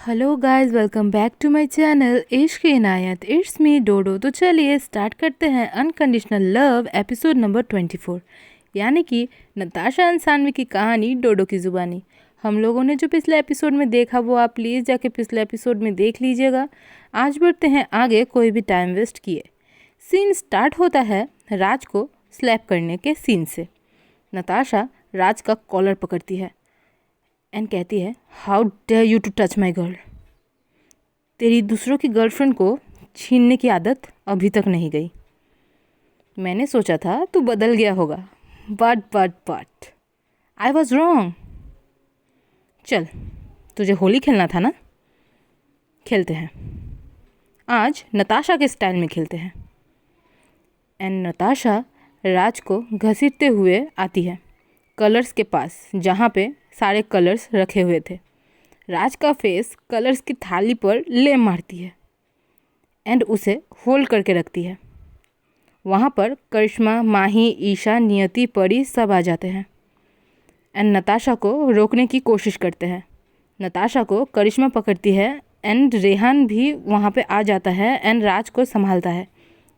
Hello guys, welcome back to my channel Ishq Inayat. It's me डोडो। तो चलिए start करते हैं अनकंडीशनल लव एपिसोड नंबर 24, यानी कि नताशा एंड सानवी की कहानी डोडो की ज़ुबानी। हम लोगों ने जो पिछले एपिसोड में देखा वो आप प्लीज़ जाके पिछले एपिसोड में देख लीजिएगा। आज बढ़ते हैं आगे कोई भी टाइम वेस्ट किए। सीन स्टार्ट होता है राज को स्लैप करने के सीन से। नताशा राज का कॉलर पकड़ती है एंड कहती है, how dare you to touch my girl. तेरी दूसरों की गर्लफ्रेंड को छीनने की आदत अभी तक नहीं गई। मैंने सोचा था तू बदल गया होगा, बट आई वॉज रॉन्ग। चल, तुझे होली खेलना था ना, खेलते हैं। आज नताशा के स्टाइल में खेलते हैं। एंड नताशा राज को घसीटते हुए आती है कलर्स के पास, जहाँ पे सारे कलर्स रखे हुए थे। राज का फेस कलर्स की थाली पर ले मारती है एंड उसे होल्ड करके रखती है। वहाँ पर करिश्मा, माही, ईशा, नियति, परी सब आ जाते हैं एंड नताशा को रोकने की कोशिश करते हैं। नताशा को करिश्मा पकड़ती है एंड रेहान भी वहाँ पे आ जाता है एंड राज को संभालता है,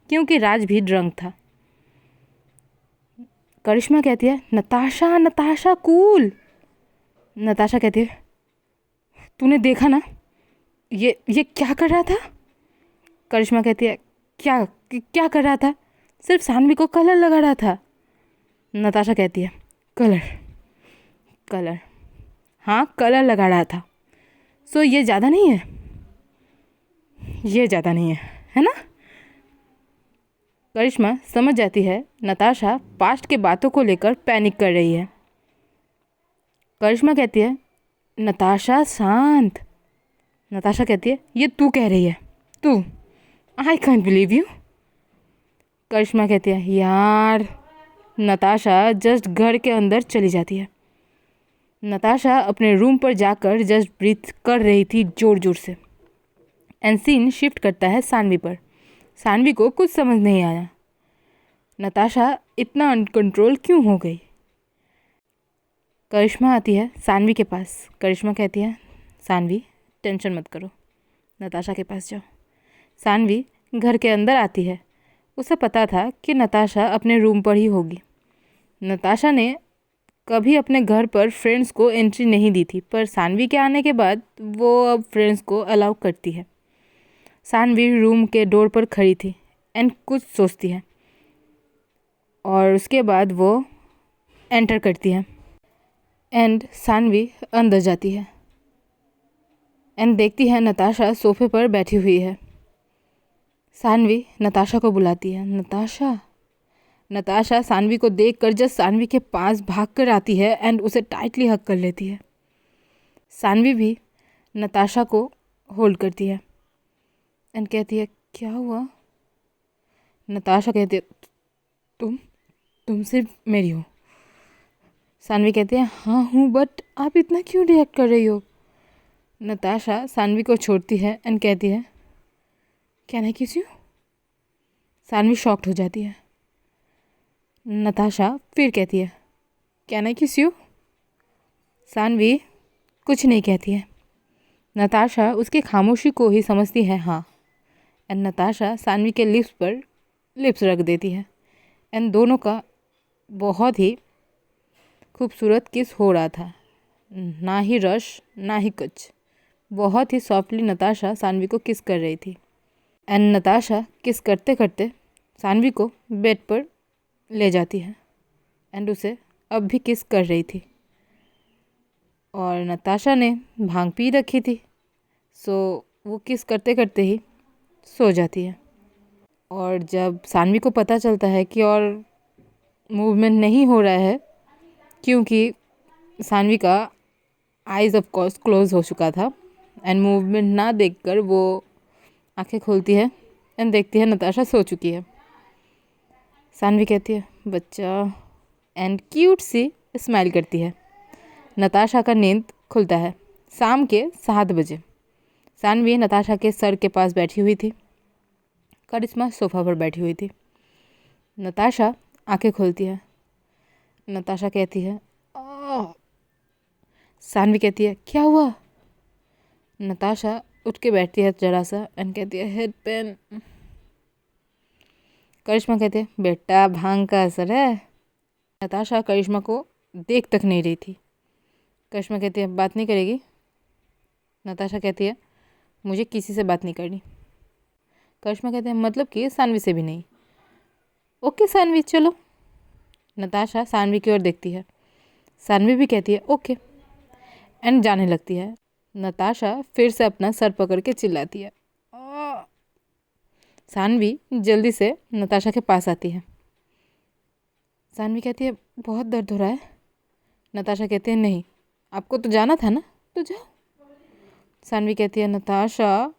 क्योंकि राज भी ड्रंक था। करिश्मा कहती है, नताशा नताशा कूल। नताशा कहती है, तूने देखा ना ये क्या कर रहा था। करिश्मा कहती है, क्या क्या कर रहा था? सिर्फ सानवी को कलर लगा रहा था। नताशा कहती है, कलर कलर हाँ, कलर लगा रहा था। सो ये ज़्यादा नहीं है, ये ज़्यादा नहीं है ना। करिश्मा समझ जाती है नताशा पास्ट के बातों को लेकर पैनिक कर रही है। करिश्मा कहती है, नताशा शांत। नताशा कहती है, ये तू कह रही है, तू। I can't believe you. Karishma कहती है, यार। नताशा जस्ट घर के अंदर चली जाती है। नताशा अपने रूम पर जाकर जस्ट ब्रीथ कर रही थी ज़ोर ज़ोर से। एंड सीन शिफ्ट करता है सानवी पर। सानवी को कुछ समझ नहीं आया, नताशा इतना अनकंट्रोल क्यों हो गई। करिश्मा आती है सानवी के पास। करिश्मा कहती है, सानवी टेंशन मत करो, नताशा के पास जाओ। सानवी घर के अंदर आती है। उसे पता था कि नताशा अपने रूम पर ही होगी। नताशा ने कभी अपने घर पर फ्रेंड्स को एंट्री नहीं दी थी, पर सानवी के आने के बाद वो अब फ्रेंड्स को अलाउ करती है। सानवी रूम के डोर पर खड़ी थी एंड कुछ सोचती है और उसके बाद वो एंटर करती है एंड सानवी अंदर जाती है एंड देखती है नताशा सोफे पर बैठी हुई है। सानवी नताशा को बुलाती है, नताशा। नताशा सानवी को देखकर जस्ट सानवी के पास भागकर आती है एंड उसे टाइटली हग कर लेती है। सानवी भी नताशा को होल्ड करती है एंड कहती है, क्या हुआ। नताशा कहती है, तुम तुम सिर्फ मेरी हो। सानवी कहती है, हाँ हूँ, बट आप इतना क्यों रिएक्ट कर रही हो। नताशा सानवी को छोड़ती है एंड कहती है, कैन आई किस यू। सानवी शॉक्ड हो जाती है। नताशा फिर कहती है, कैन आई किस यू। सानवी कुछ नहीं कहती है। नताशा उसकी खामोशी को ही समझती है हाँ, एंड नताशा सानवी के लिप्स पर लिप्स रख देती है एंड दोनों का बहुत ही खूबसूरत किस हो रहा था। ना ही रश ना ही कुछ, बहुत ही सॉफ्टली नताशा सानवी को किस कर रही थी। एंड नताशा किस करते करते सानवी को बेड पर ले जाती है एंड उसे अब भी किस कर रही थी। और नताशा ने भांग पी रखी थी, सो वो किस करते करते ही सो जाती है। और जब सानवी को पता चलता है कि और मूवमेंट नहीं हो रहा है, क्योंकि सानवी का आइज़ ऑफ कोर्स क्लोज हो चुका था एंड मूवमेंट ना देखकर वो आंखें खोलती है एंड देखती है नताशा सो चुकी है। सानवी कहती है, बच्चा, एंड क्यूट सी स्माइल करती है। नताशा का नींद खुलता है शाम के 7 बजे। सानवी नताशा के सर के पास बैठी हुई थी। करिश्मा सोफा पर बैठी हुई थी। नताशा आंखें खोलती है। नताशा कहती है, आह। सानवी कहती है, क्या हुआ। नताशा उठ के बैठती है जरा सा एंड कहती है हेड पेन। करिश्मा कहती है बेटा भांग का असर है। नताशा करिश्मा को देख तक नहीं रही थी। करिश्मा कहती है बात नहीं करेगी। नताशा कहती है मुझे किसी से बात नहीं करनी। करिश्मा कहते हैं मतलब कि सानवी से भी नहीं। ओके सानवी चलो। नताशा सानवी की ओर देखती है। सानवी भी कहती है ओके एंड जाने लगती है। नताशा फिर से अपना सर पकड़ के चिल्लाती है। सानवी जल्दी से नताशा के पास आती है। सानवी कहती है बहुत दर्द हो रहा है। नताशा कहती है नहीं आपको तो जाना था ना तो जाओ। सानवी कहती है नताशा।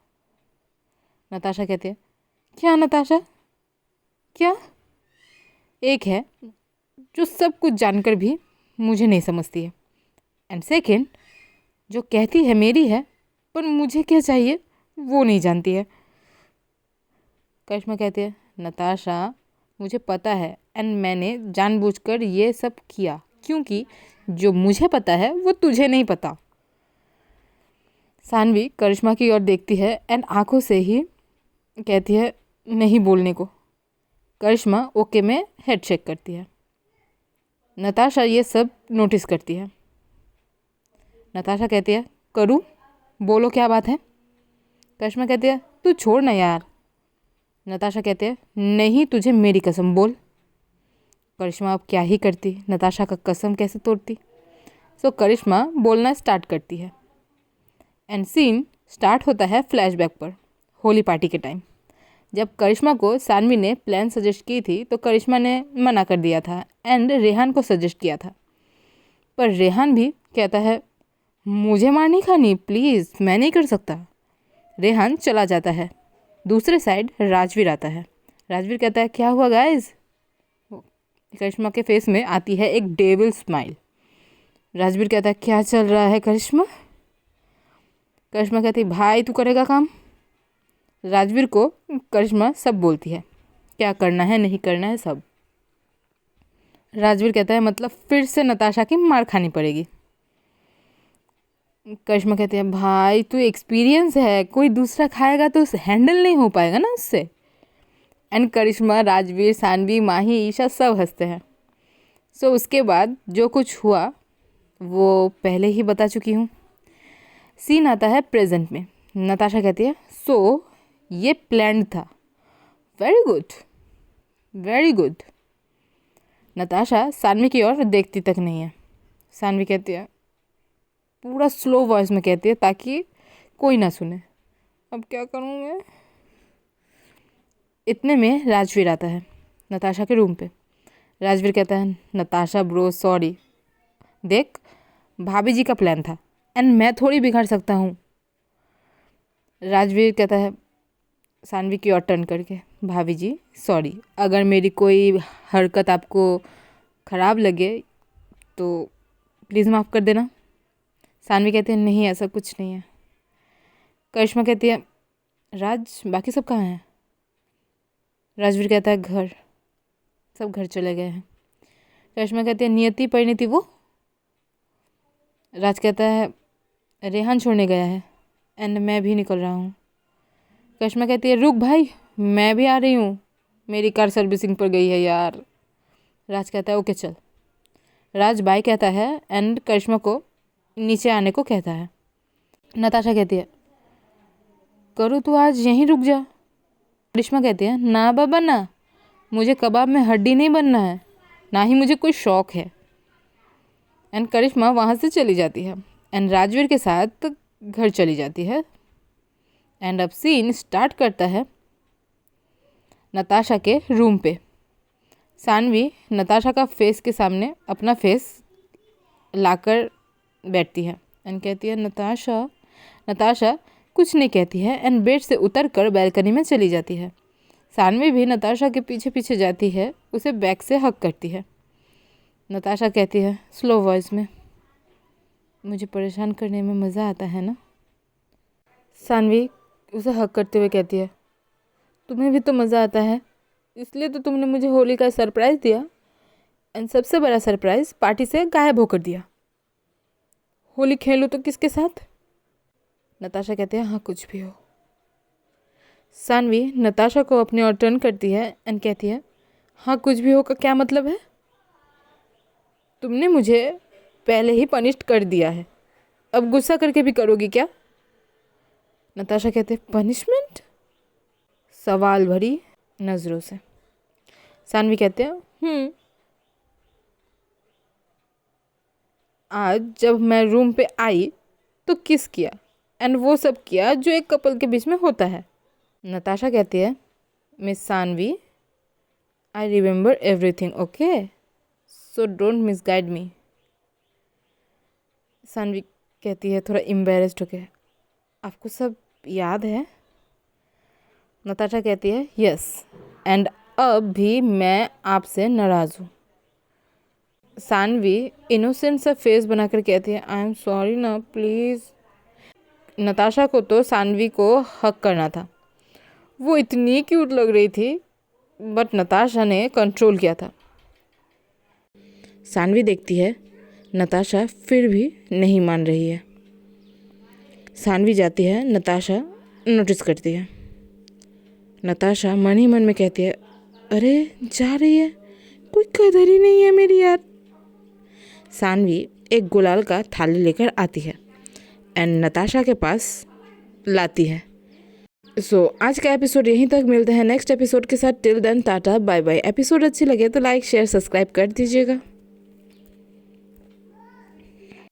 नताशा कहती है क्या नताशा क्या। एक है जो सब कुछ जानकर भी मुझे नहीं समझती है एंड सेकेंड जो कहती है मेरी है पर मुझे क्या चाहिए वो नहीं जानती है। करिश्मा कहती है नताशा मुझे पता है एंड मैंने जानबूझकर ये सब किया क्योंकि जो मुझे पता है वो तुझे नहीं पता। सानवी करिश्मा की ओर देखती है एंड आंखों से ही कहती है नहीं बोलने को। करिश्मा ओके में हेड शेक करती है। नताशा ये सब नोटिस करती है। नताशा कहती है करूँ बोलो क्या बात है। करिश्मा कहती है तू छोड़ ना यार। नताशा कहती है नहीं तुझे मेरी कसम बोल। करिश्मा अब क्या ही करती, नताशा का कसम कैसे तोड़ती। सो करिश्मा बोलना स्टार्ट करती है एंड सीन स्टार्ट होता है फ्लैशबैक पर होली पार्टी के टाइम। जब करिश्मा को सानवी ने प्लान सजेस्ट की थी तो करिश्मा ने मना कर दिया था एंड रेहान को सजेस्ट किया था। पर रेहान भी कहता है मुझे मार नहीं खानी प्लीज़ मैं नहीं कर सकता। रेहान चला जाता है। दूसरे साइड राजवीर आता है। राजवीर कहता है क्या हुआ गाइस। करिश्मा के फेस में आती है एक डेविल स्माइल। राजवीर कहता है क्या चल रहा है करिश्मा। करिश्मा कहती है भाई तू करेगा काम। राजवीर को करिश्मा सब बोलती है क्या करना है नहीं करना है सब। राजवीर कहता है मतलब फिर से नताशा की मार खानी पड़ेगी। करिश्मा कहती है भाई तू एक्सपीरियंस है कोई दूसरा खाएगा तो हैंडल नहीं हो पाएगा ना उससे। एंड करिश्मा राजवीर सानवी माही ईशा सब हंसते हैं। सो उसके बाद जो कुछ हुआ वो पहले ही बता चुकी हूँ। सीन आता है प्रेजेंट में। नताशा कहती है सो ये प्लान्ड था। Very good very good. Natasha Sanvi की ओर देखती तक नहीं है। सानवी कहती है पूरा स्लो वॉइस में कहती है ताकि कोई ना सुने। अब क्या करूँ मैं। इतने में राजवीर आता है नताशा के रूम पे। राजवीर कहता है नताशा ब्रो सॉरी देख भाभी जी का प्लान था एंड मैं थोड़ी बिगाड़ सकता हूँ। राजवीर कहता है सानवी की ओर टर्न करके भाभी जी सॉरी अगर मेरी कोई हरकत आपको ख़राब लगे तो प्लीज़ माफ़ कर देना। सानवी कहती है नहीं ऐसा कुछ नहीं है। करिश्मा कहती है राज बाकी सब कहाँ हैं। राजवीर कहता है घर सब घर चले गए हैं। करिश्मा कहती है नियति परिणति वो। राज कहता है रेहान छोड़ने गया है एंड मैं भी निकल रहा हूँ। करिश्मा कहती है रुक भाई मैं भी आ रही हूँ मेरी कार सर्विसिंग पर गई है यार। राज कहता है ओके चल। राज बाय कहता है एंड करिश्मा को नीचे आने को कहता है। नताशा कहती है करो तू आज यहीं रुक जा। करिश्मा कहती है ना बाबा ना मुझे कबाब में हड्डी नहीं बनना है ना ही मुझे कोई शौक है। एंड करिश्मा वहाँ से चली जाती है एंड राजवीर के साथ घर चली जाती है। एंड अब सीन स्टार्ट करता है नताशा के रूम पे। सानवी नताशा का फेस के सामने अपना फेस लाकर बैठती है एंड कहती है नताशा। नताशा कुछ नहीं कहती है एंड बेड से उतरकर बैल्कनी में चली जाती है। सानवी भी नताशा के पीछे पीछे जाती है उसे बैक से हक करती है। नताशा कहती है स्लो वॉइस में मुझे परेशान करने में मज़ा आता है ना। सानवी उसे हक करते हुए कहती है तुम्हें भी तो मज़ा आता है इसलिए तो तुमने मुझे होली का सरप्राइज़ दिया एंड सबसे बड़ा सरप्राइज़ पार्टी से गायब होकर दिया। होली खेलूँ तो किसके साथ। नताशा कहती है हाँ कुछ भी हो। सानवी नताशा को अपनी ओर टर्न करती है एंड कहती है हाँ कुछ भी हो का क्या मतलब है? तुमने मुझे पहले ही पनिश कर दिया है, अब गुस्सा करके भी करोगी क्या? नताशा कहते हैं पनिशमेंट? सवाल भरी नज़रों से। सानवी कहते हैं आज जब मैं रूम पे आई तो किस किया एंड वो सब किया जो एक कपल के बीच में होता है। नताशा कहती है miss Sanvi I remember everything okay, so don't misguide me. Sanvi कहती है थोड़ा एम्बेरस्ड होके आपको सब याद है? नताशा कहती है यस एंड अब भी मैं आपसे नाराज़ हूँ। सानवी इनोसेंट सा फेस बनाकर कहती है आई एम सॉरी ना प्लीज़। नताशा को तो सानवी को हक करना था, वो इतनी क्यूट लग रही थी, बट नताशा ने कंट्रोल किया था। सानवी देखती है नताशा फिर भी नहीं मान रही है। सानवी जाती है, नताशा नोटिस करती है। नताशा मन ही मन में कहती है अरे जा रही है, कोई कदर ही नहीं है मेरी यार। सानवी एक गुलाल का थाली लेकर आती है एंड नताशा के पास लाती है। आज का एपिसोड यहीं तक, मिलते हैं नेक्स्ट एपिसोड के साथ। Till then tata bye bye. Episode अच्छी लगे तो लाइक शेयर सब्सक्राइब कर दीजिएगा।